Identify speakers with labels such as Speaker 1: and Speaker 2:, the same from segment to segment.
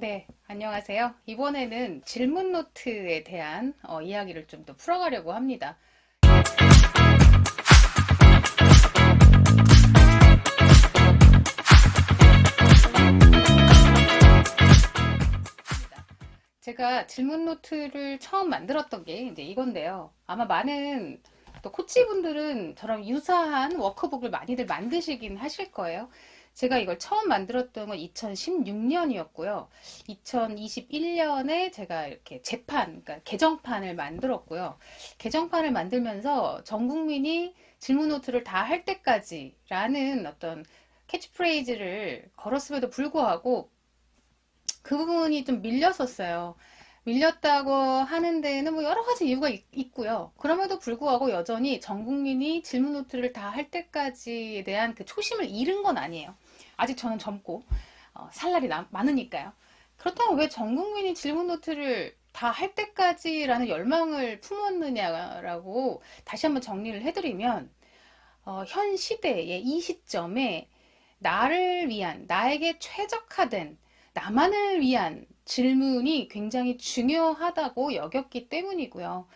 Speaker 1: 네, 안녕하세요. 이번에는 질문 노트에 대한 이야기를 좀 더 풀어가려고 합니다. 제가 질문 노트를 처음 만들었던 게 이제 이건데요. 아마 많은 또 코치분들은 저랑 유사한 워크북을 많이들 만드시긴 하실 거예요. 제가 이걸 처음 만들었던 건 2016년이었고요. 2021년에 제가 이렇게 그러니까 개정판을 만들었고요. 개정판을 만들면서 전 국민이 질문 노트를 다 할 때까지라는 어떤 캐치프레이즈를 걸었음에도 불구하고 그 부분이 좀 밀렸었어요. 밀렸다고 하는 데는 뭐 여러 가지 이유가 있고요. 그럼에도 불구하고 여전히 전 국민이 질문 노트를 다 할 때까지에 대한 그 초심을 잃은 건 아니에요. 아직 저는 젊고 살 날이 많으니까요. 그렇다면 왜 전 국민이 질문 노트를 다 할 때까지라는 열망을 품었느냐라고 다시 한번 정리를 해드리면 현 시대의 이 시점에 나를 위한, 나에게 최적화된, 나만을 위한 질문이 굉장히 중요하다고 여겼기 때문이고요.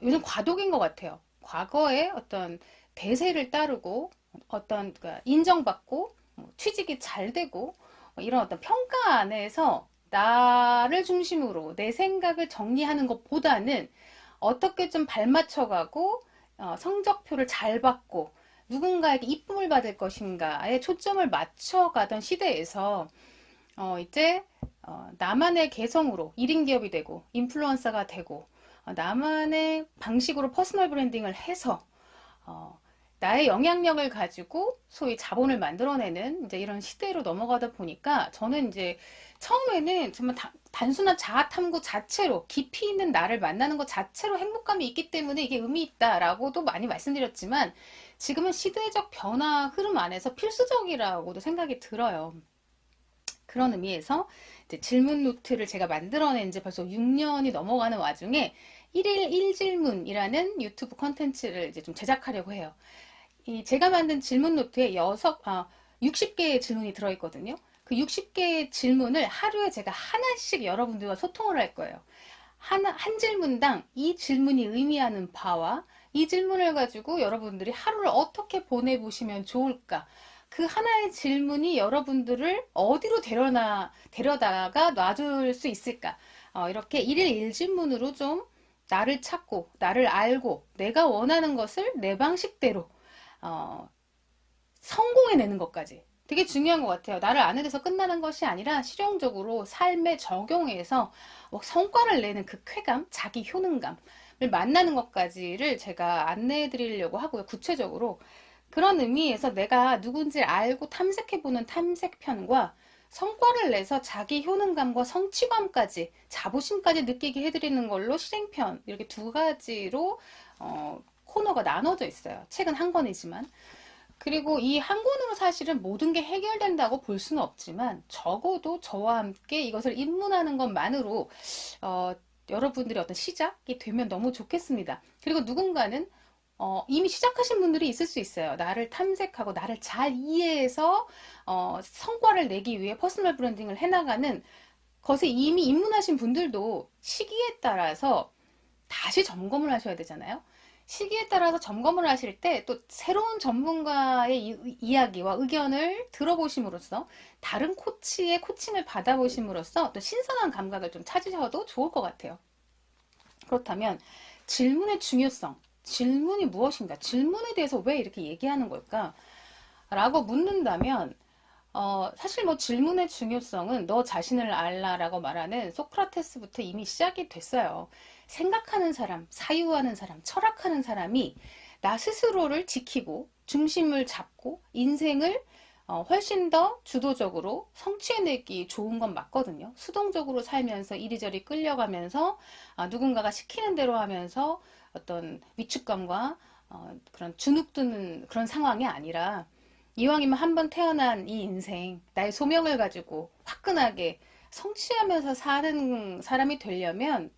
Speaker 1: 요즘 과도기인 것 같아요. 과거에 어떤 대세를 따르고 그러니까 인정받고 취직이 잘 되고 이런 어떤 평가 안에서 나를 중심으로 내 생각을 정리하는 것보다는 어떻게 좀 발맞춰가고 성적표를 잘 받고 누군가에게 이쁨을 받을 것인가에 초점을 맞춰가던 시대에서 이제 나만의 개성으로 1인 기업이 되고 인플루언서가 되고 나만의 방식으로 퍼스널 브랜딩을 해서 나의 영향력을 가지고 소위 자본을 만들어내는 이제 이런 시대로 넘어가다 보니까 저는 이제 처음에는 정말 단순한 자아 탐구 자체로 깊이 있는 나를 만나는 것 자체로 행복감이 있기 때문에 이게 의미 있다라고도 많이 말씀드렸지만 지금은 시대적 변화 흐름 안에서 필수적이라고도 생각이 들어요. 그런 의미에서 이제 질문 노트를 제가 만들어낸 지 벌써 6년이 넘어가는 와중에 1일 1질문이라는 유튜브 컨텐츠를 이제 좀 제작하려고 해요. 제가 만든 질문 노트에 60개의 질문이 들어있거든요. 그 60개의 질문을 하루에 제가 하나씩 여러분들과 소통을 할 거예요. 한 질문당 이 질문이 의미하는 바와 이 질문을 가지고 여러분들이 하루를 어떻게 보내보시면 좋을까? 그 하나의 질문이 여러분들을 어디로 데려다가 놔줄 수 있을까? 이렇게 1일 1질문으로 좀 나를 찾고, 나를 알고, 내가 원하는 것을 내 방식대로, 성공해내는 것까지. 되게 중요한 것 같아요. 나를 아는 데서 끝나는 것이 아니라 실용적으로 삶에 적용해서 성과를 내는 그 쾌감, 자기 효능감을 만나는 것까지를 제가 안내해 드리려고 하고요. 구체적으로. 그런 의미에서 내가 누군지 알고 탐색해보는 탐색편과 성과를 내서 자기 효능감과 성취감까지 자부심까지 느끼게 해드리는 걸로 실행편 이렇게 두 가지로 코너가 나눠져 있어요. 책은 한 권이지만. 그리고 이 한 권으로 사실은 모든 게 해결된다고 볼 수는 없지만 적어도 저와 함께 이것을 입문하는 것만으로 여러분들의 어떤 시작이 되면 너무 좋겠습니다. 그리고 누군가는 이미 시작하신 분들이 있을 수 있어요. 나를 탐색하고 나를 잘 이해해서 성과를 내기 위해 퍼스널 브랜딩을 해나가는 것에 이미 입문하신 분들도 시기에 따라서 다시 점검을 하셔야 되잖아요. 시기에 따라서 점검을 하실 때 또 새로운 전문가의 이야기와 의견을 들어보심으로써 다른 코치의 코칭을 받아보심으로써 또 신선한 감각을 좀 찾으셔도 좋을 것 같아요. 그렇다면 질문의 중요성, 질문이 무엇인가? 질문에 대해서 왜 이렇게 얘기하는 걸까? 라고 묻는다면 사실 뭐 질문의 중요성은 너 자신을 알라라고 말하는 소크라테스부터 이미 시작이 됐어요. 생각하는 사람, 사유하는 사람, 철학하는 사람이 나 스스로를 지키고 중심을 잡고 인생을 훨씬 더 주도적으로 성취해내기 좋은 건 맞거든요. 수동적으로 살면서 이리저리 끌려가면서 누군가가 시키는 대로 하면서 어떤 위축감과 그런 주눅드는 그런 상황이 아니라 이왕이면 한 번 태어난 이 인생, 나의 소명을 가지고 화끈하게 성취하면서 사는 사람이 되려면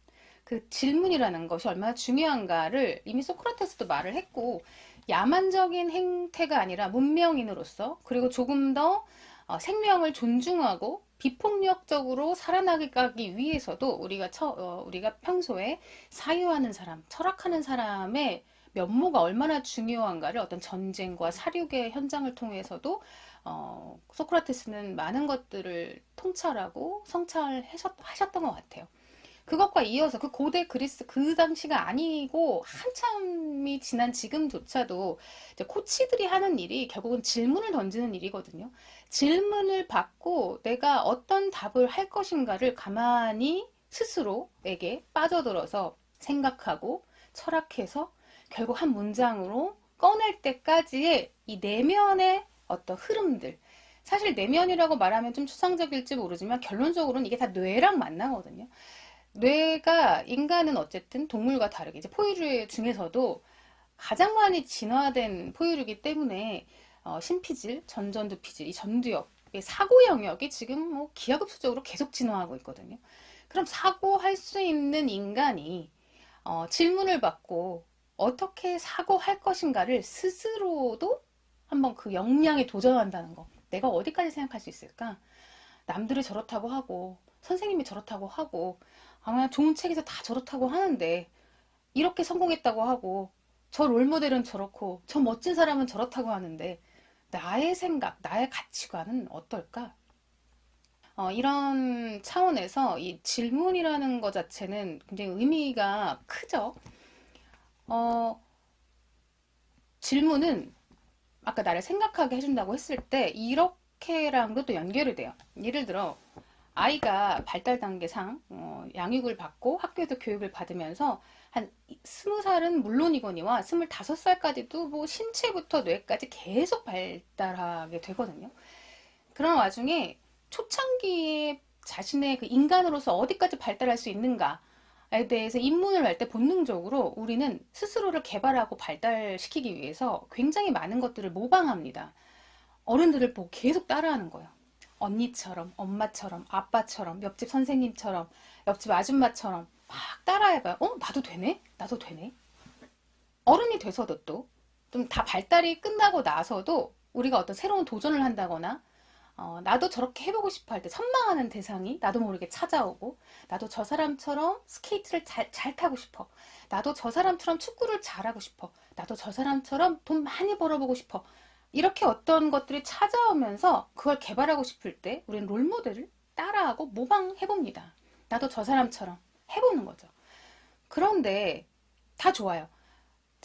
Speaker 1: 그 질문이라는 것이 얼마나 중요한가를 이미 소크라테스도 말을 했고, 야만적인 행태가 아니라 문명인으로서, 그리고 조금 더 생명을 존중하고 비폭력적으로 살아나가기 위해서도 우리가 평소에 사유하는 사람, 철학하는 사람의 면모가 얼마나 중요한가를 어떤 전쟁과 사륙의 현장을 통해서도 소크라테스는 많은 것들을 통찰하고 성찰하셨던 것 같아요. 그것과 이어서 그 고대 그리스 그 당시가 아니고 한참이 지난 지금조차도 이제 코치들이 하는 일이 결국은 질문을 던지는 일이거든요. 질문을 받고 내가 어떤 답을 할 것인가를 가만히 스스로에게 빠져들어서 생각하고 철학해서 결국 한 문장으로 꺼낼 때까지의 이 내면의 어떤 흐름들. 사실 내면이라고 말하면 좀 추상적일지 모르지만 결론적으로는 이게 다 뇌랑 만나거든요. 뇌가 인간은 어쨌든 동물과 다르게 이제 포유류 중에서도 가장 많이 진화된 포유류이기 때문에 심피질, 전전두피질, 이 전두엽, 이 사고 영역이 지금 뭐 기하급수적으로 계속 진화하고 있거든요. 그럼 사고할 수 있는 인간이 질문을 받고 어떻게 사고할 것인가를 스스로도 한번 그 역량에 도전한다는 거. 내가 어디까지 생각할 수 있을까? 남들이 저렇다고 하고 선생님이 저렇다고 하고 아마 좋은 책에서 다 저렇다고 하는데 이렇게 성공했다고 하고 저 롤모델은 저렇고 저 멋진 사람은 저렇다고 하는데 나의 생각, 나의 가치관은 어떨까? 이런 차원에서 이 질문이라는 것 자체는 굉장히 의미가 크죠. 어, 질문은 아까 나를 생각하게 해준다고 했을 때 이렇게랑도 또 연결이 돼요. 예를 들어 아이가 발달 단계상 양육을 받고 학교에서 교육을 받으면서 한 20살은 물론이거니와 25살까지도 뭐 신체부터 뇌까지 계속 발달하게 되거든요. 그런 와중에 초창기에 자신의 그 인간으로서 어디까지 발달할 수 있는가에 대해서 입문을 할 때 본능적으로 우리는 스스로를 개발하고 발달시키기 위해서 굉장히 많은 것들을 모방합니다. 어른들을 보고 계속 따라하는 거예요. 언니처럼, 엄마처럼, 아빠처럼, 옆집 선생님처럼, 옆집 아줌마처럼 막 따라해봐요. 나도 되네? 나도 되네? 어른이 돼서도 또, 좀 다 발달이 끝나고 나서도 우리가 어떤 새로운 도전을 한다거나, 나도 저렇게 해보고 싶어 할 때 선망하는 대상이 나도 모르게 찾아오고, 나도 저 사람처럼 스케이트를 잘 타고 싶어. 나도 저 사람처럼 축구를 잘하고 싶어. 나도 저 사람처럼 돈 많이 벌어보고 싶어. 이렇게 어떤 것들이 찾아오면서 그걸 개발하고 싶을 때 우리는 롤모델을 따라하고 모방해봅니다. 나도 저 사람처럼 해보는 거죠. 그런데 다 좋아요.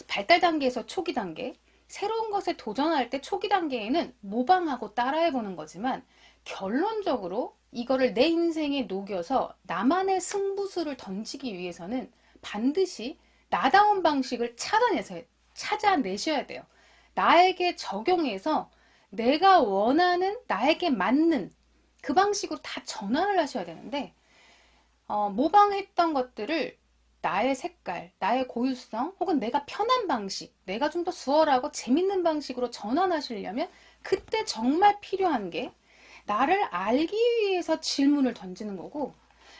Speaker 1: 발달 단계에서 초기 단계, 새로운 것에 도전할 때 초기 단계에는 모방하고 따라해보는 거지만 결론적으로 이거를 내 인생에 녹여서 나만의 승부수를 던지기 위해서는 반드시 나다운 방식을 찾아내셔야 돼요. 나에게 적용해서 내가 원하는 나에게 맞는 그 방식으로 다 전환을 하셔야 되는데 모방했던 것들을 나의 색깔, 나의 고유성 혹은 내가 편한 방식, 내가 좀 더 수월하고 재밌는 방식으로 전환하시려면 그때 정말 필요한 게 나를 알기 위해서 질문을 던지는 거고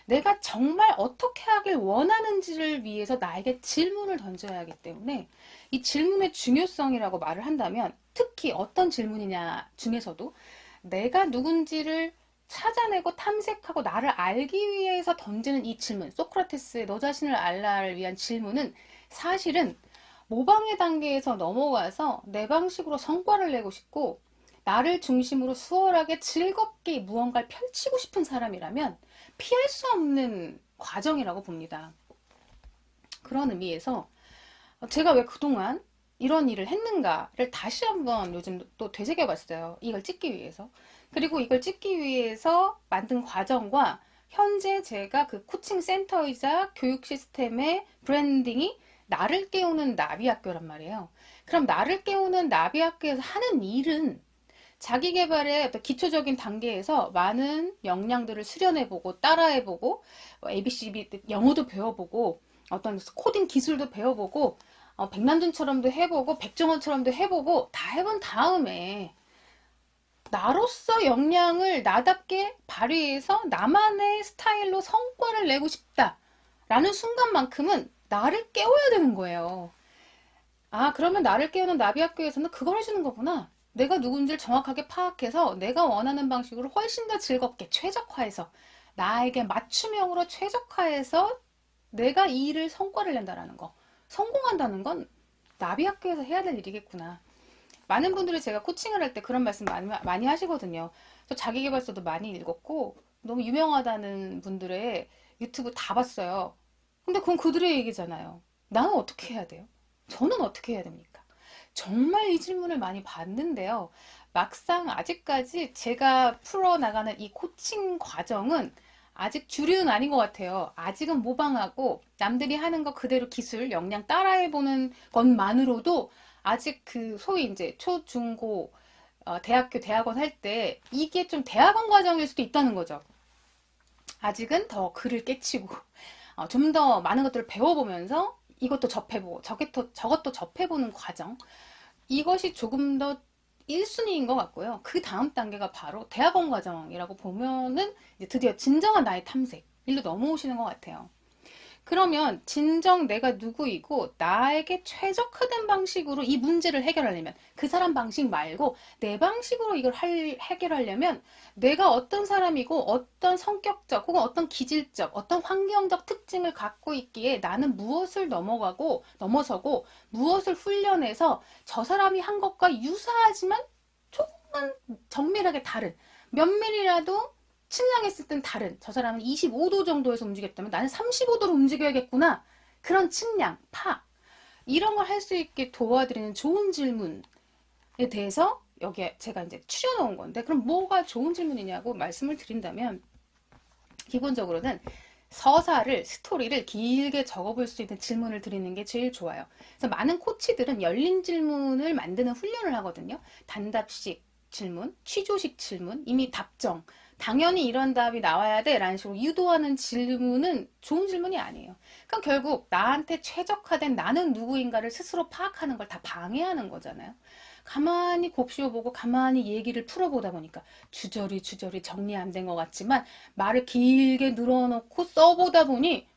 Speaker 1: 내가 정말 어떻게 하길 원하는지를 위해서 나에게 질문을 던져야 하기 때문에 이 질문의 중요성이라고 말을 한다면 특히 어떤 질문이냐 중에서도 내가 누군지를 찾아내고 탐색하고 나를 알기 위해서 던지는 이 질문, 소크라테스의 너 자신을 알라를 위한 질문은 사실은 모방의 단계에서 넘어가서 내 방식으로 성과를 내고 싶고 나를 중심으로 수월하게 즐겁게 무언가를 펼치고 싶은 사람이라면 피할 수 없는 과정이라고 봅니다. 그런 의미에서 제가 왜 그동안 이런 일을 했는가를 다시 한번 요즘 또 되새겨봤어요. 이걸 찍기 위해서. 그리고 이걸 찍기 위해서 만든 과정과 현재 제가 그 코칭 센터이자 교육 시스템의 브랜딩이 나를 깨우는 나비학교란 말이에요. 그럼 나를 깨우는 나비학교에서 하는 일은 자기 개발의 기초적인 단계에서 많은 역량들을 수련해보고 따라해보고 ABCD 영어도 배워보고 어떤 코딩 기술도 배워보고 백남준처럼도 해보고 백종원처럼도 해보고 다 해본 다음에 나로서 역량을 나답게 발휘해서 나만의 스타일로 성과를 내고 싶다라는 순간만큼은 나를 깨워야 되는 거예요. 아, 그러면 나를 깨우는 나비학교에서는 그걸 해주는 거구나. 내가 누군지를 정확하게 파악해서 내가 원하는 방식으로 훨씬 더 즐겁게 최적화해서 나에게 맞춤형으로 최적화해서 내가 이 일을 성과를 낸다라는 거. 성공한다는 건 나비학교에서 해야 될 일이겠구나. 많은 분들이 제가 코칭을 할 때 그런 말씀 많이 하시거든요. 저 자기계발서도 많이 읽었고 너무 유명하다는 분들의 유튜브 다 봤어요. 근데 그건 그들의 얘기잖아요. 나는 어떻게 해야 돼요? 저는 어떻게 해야 됩니까? 정말 이 질문을 많이 받는데요. 막상 아직까지 제가 풀어나가는 이 코칭 과정은 아직 주류는 아닌 것 같아요. 아직은 모방하고 남들이 하는 거 그대로 기술, 역량 따라해보는 것만으로도 아직 그 소위 이제 초, 중, 고, 대학교, 대학원 할 때 이게 좀 대학원 과정일 수도 있다는 거죠. 아직은 더 글을 깨치고 좀 더 많은 것들을 배워보면서 이것도 접해보고 저것도 접해보는 과정. 이것이 조금 더 1순위인 것 같고요. 그 다음 단계가 바로 대학원 과정이라고 보면은 이제 드디어 진정한 나의 탐색 일로 넘어오시는 것 같아요. 그러면 진정 내가 누구이고 나에게 최적화된 방식으로 이 문제를 해결하려면 그 사람 방식 말고 내 방식으로 이걸 해결하려면 내가 어떤 사람이고 어떤 성격적 혹은 어떤 기질적 어떤 환경적 특징을 갖고 있기에 나는 무엇을 넘어서고 무엇을 훈련해서 저 사람이 한 것과 유사하지만 조금은 정밀하게 다른 면밀이라도 측량했을 땐 다른 저 사람은 25도 정도에서 움직였다면 나는 35도로 움직여야겠구나. 그런 측량, 이런 걸 할 수 있게 도와드리는 좋은 질문에 대해서 여기에 제가 이제 추려놓은 건데 그럼 뭐가 좋은 질문이냐고 말씀을 드린다면 기본적으로는 스토리를 길게 적어볼 수 있는 질문을 드리는 게 제일 좋아요. 그래서 많은 코치들은 열린 질문을 만드는 훈련을 하거든요. 단답식 질문, 취조식 질문, 이미 답정, 당연히 이런 답이 나와야 돼 라는 식으로 유도하는 질문은 좋은 질문이 아니에요. 그럼 결국 나한테 최적화된 나는 누구인가를 스스로 파악하는 걸 다 방해하는 거잖아요. 가만히 곱씹어보고 가만히 얘기를 풀어보다 보니까 주저리 정리 안 된 것 같지만 말을 길게 늘어놓고 써보다 보니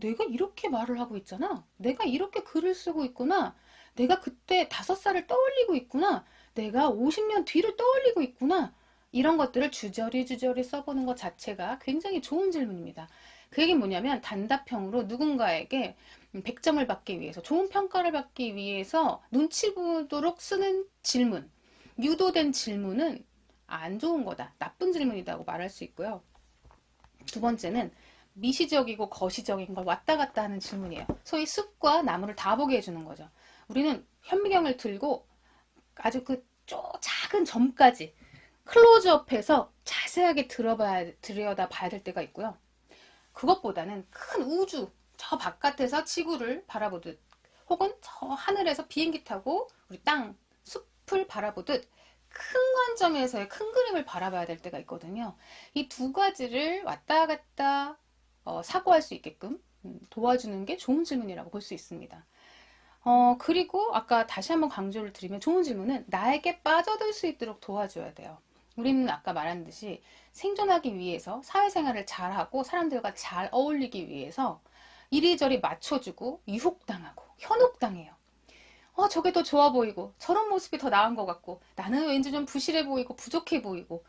Speaker 1: 내가 이렇게 말을 하고 있잖아. 내가 이렇게 글을 쓰고 있구나. 내가 그때 5살을 떠올리고 있구나. 내가 50년 뒤를 떠올리고 있구나. 이런 것들을 주저리 써보는 것 자체가 굉장히 좋은 질문입니다. 그 얘기는 뭐냐면 단답형으로 누군가에게 100점을 받기 위해서 좋은 평가를 받기 위해서 눈치 보도록 쓰는 질문, 유도된 질문은 안 좋은 거다. 나쁜 질문이라고 말할 수 있고요. 두 번째는 미시적이고 거시적인 걸 왔다 갔다 하는 질문이에요. 소위 숲과 나무를 다 보게 해주는 거죠. 우리는 현미경을 들고 아주 그 작은 점까지 클로즈업해서 자세하게 들여다봐야 될 때가 있고요. 그것보다는 큰 우주, 저 바깥에서 지구를 바라보듯 혹은 저 하늘에서 비행기 타고 우리 땅, 숲을 바라보듯 큰 관점에서의 큰 그림을 바라봐야 될 때가 있거든요. 이 두 가지를 왔다 갔다 사고할 수 있게끔 도와주는 게 좋은 질문이라고 볼 수 있습니다. 그리고 아까 다시 한번 강조를 드리면 좋은 질문은 나에게 빠져들 수 있도록 도와줘야 돼요. 우리는 아까 말한 듯이 생존하기 위해서 사회생활을 잘하고 사람들과 잘 어울리기 위해서 이리저리 맞춰주고 유혹당하고 현혹당해요. 저게 더 좋아 보이고 저런 모습이 더 나은 것 같고 나는 왠지 좀 부실해 보이고 부족해 보이고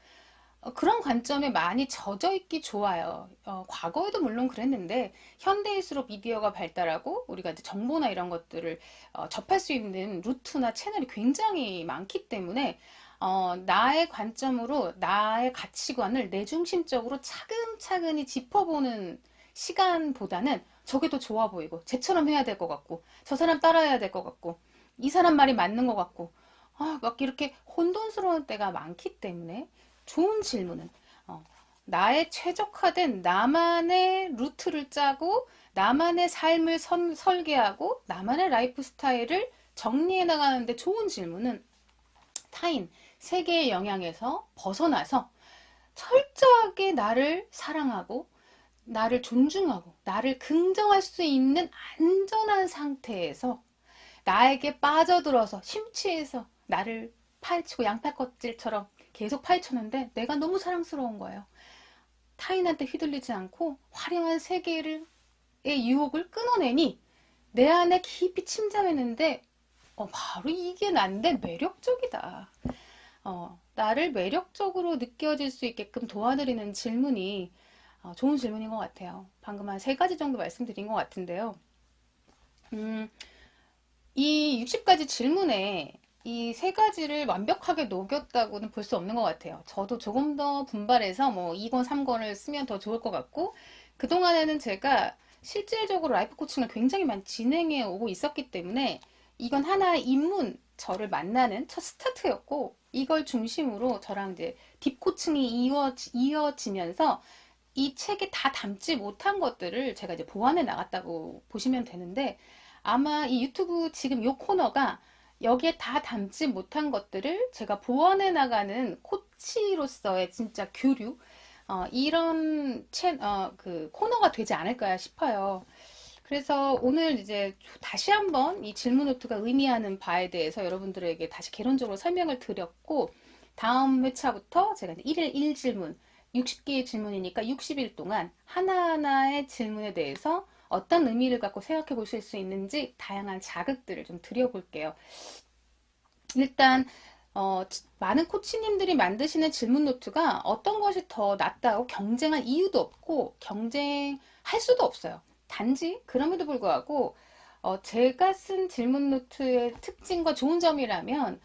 Speaker 1: 그런 관점에 많이 젖어 있기 좋아요. 과거에도 물론 그랬는데 현대일수록 미디어가 발달하고 우리가 이제 정보나 이런 것들을 접할 수 있는 루트나 채널이 굉장히 많기 때문에 나의 관점으로 나의 가치관을 내중심적으로 차근차근히 짚어보는 시간보다는 저게 더 좋아 보이고 쟤처럼 해야 될 것 같고 저 사람 따라해야 될 것 같고 이 사람 말이 맞는 것 같고 막 이렇게 혼돈스러운 때가 많기 때문에 좋은 질문은 나의 최적화된 나만의 루트를 짜고 나만의 삶을 설계하고 나만의 라이프 스타일을 정리해 나가는데 좋은 질문은 타인, 세계의 영향에서 벗어나서 철저하게 나를 사랑하고 나를 존중하고 나를 긍정할 수 있는 안전한 상태에서 나에게 빠져들어서 심취해서 나를 파헤치고 양파 껍질처럼 계속 파헤쳤는데 내가 너무 사랑스러운 거예요. 타인한테 휘둘리지 않고 화려한 세계의 유혹을 끊어내니 내 안에 깊이 침잠했는데 바로 이게 난데 매력적이다. 나를 매력적으로 느껴질 수 있게끔 도와드리는 질문이 좋은 질문인 것 같아요. 방금 한 세 가지 정도 말씀드린 것 같은데요. 음, 이 60가지 질문에 이 세 가지를 완벽하게 녹였다고는 볼 수 없는 것 같아요. 저도 조금 더 분발해서 뭐 2권, 3권을 쓰면 더 좋을 것 같고, 그동안에는 제가 실질적으로 라이프 코칭을 굉장히 많이 진행해 오고 있었기 때문에 이건 하나의 입문, 저를 만나는 첫 스타트였고, 이걸 중심으로 저랑 이제 딥 코칭이 이어지면서 이 책에 다 담지 못한 것들을 제가 이제 보완해 나갔다고 보시면 되는데, 아마 이 유튜브 지금 요 코너가 여기에 다 담지 못한 것들을 제가 보완해 나가는 코치로서의 진짜 교류, 이런 그 코너가 되지 않을까 싶어요. 그래서 오늘 이제 다시 한번 이 질문 노트가 의미하는 바에 대해서 여러분들에게 다시 개론적으로 설명을 드렸고, 다음 회차부터 제가 1일 1질문, 60개의 질문이니까 60일 동안 하나하나의 질문에 대해서 어떤 의미를 갖고 생각해 보실 수 있는지 다양한 자극들을 좀 드려볼게요. 일단 많은 코치님들이 만드시는 질문 노트가 어떤 것이 더 낫다고 경쟁할 이유도 없고 경쟁할 수도 없어요. 단지 그럼에도 불구하고 제가 쓴 질문 노트의 특징과 좋은 점이라면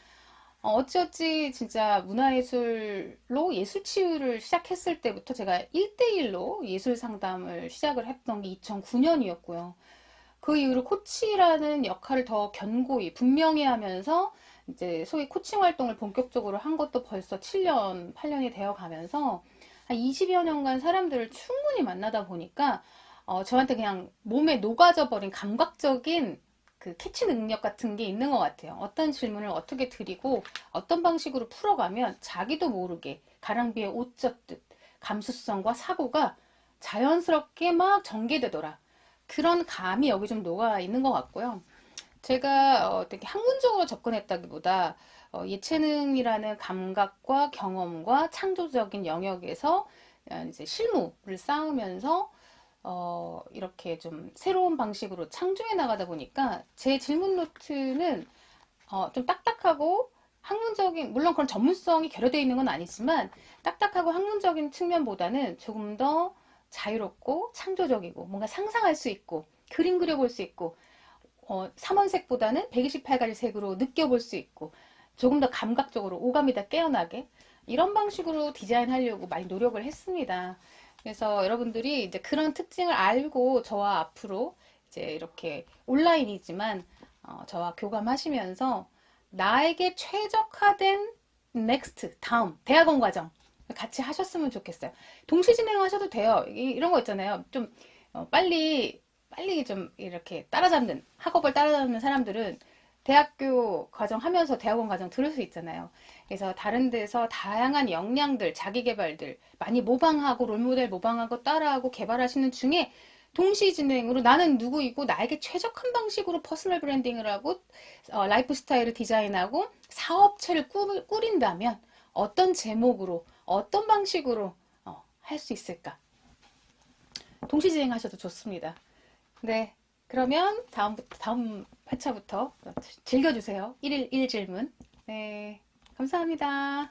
Speaker 1: 어찌어찌 진짜 문화예술로 예술 치유를 시작했을 때부터 제가 1대1로 예술 상담을 시작을 했던 게 2009년이었고요. 그 이후로 코치라는 역할을 더 견고히 분명히 하면서 이제 소위 코칭 활동을 본격적으로 한 것도 벌써 7년, 8년이 되어 가면서 한 20여 년간 사람들을 충분히 만나다 보니까 저한테 그냥 몸에 녹아져 버린 감각적인 그 캐치 능력 같은 게 있는 것 같아요. 어떤 질문을 어떻게 드리고 어떤 방식으로 풀어가면 자기도 모르게 가랑비에 옷 젖듯 감수성과 사고가 자연스럽게 막 전개되더라. 그런 감이 여기 좀 녹아 있는 것 같고요. 제가 되게 학문적으로 접근했다기보다 예체능이라는 감각과 경험과 창조적인 영역에서 이제 실무를 쌓으면서 이렇게 좀 새로운 방식으로 창조해 나가다 보니까 제 질문 노트는 좀 딱딱하고 학문적인, 물론 그런 전문성이 결여되어 있는 건 아니지만 딱딱하고 학문적인 측면보다는 조금 더 자유롭고 창조적이고 뭔가 상상할 수 있고 그림 그려볼 수 있고 삼원색보다는 128가지 색으로 느껴볼 수 있고 조금 더 감각적으로 오감이 다 깨어나게 이런 방식으로 디자인하려고 많이 노력을 했습니다. 그래서 여러분들이 이제 그런 특징을 알고 저와 앞으로 이제 이렇게 온라인이지만 저와 교감하시면서 나에게 최적화된 넥스트 다음 대학원 과정 같이 하셨으면 좋겠어요. 동시 진행하셔도 돼요. 이런 거 있잖아요. 좀 빨리 좀 이렇게 따라잡는 학업을 따라잡는 사람들은 대학교 과정 하면서 대학원 과정 들을 수 있잖아요. 그래서 다른 데서 다양한 역량들, 자기 개발들 많이 모방하고 롤모델 모방하고 따라하고 개발하시는 중에 동시 진행으로 나는 누구이고 나에게 최적한 방식으로 퍼스널 브랜딩을 하고 라이프 스타일을 디자인하고 사업체를 꾸린다면 어떤 제목으로 어떤 방식으로 할 수 있을까? 동시 진행하셔도 좋습니다. 네. 그러면 다음 회차부터 즐겨주세요. 1일 1질문. 네. 감사합니다.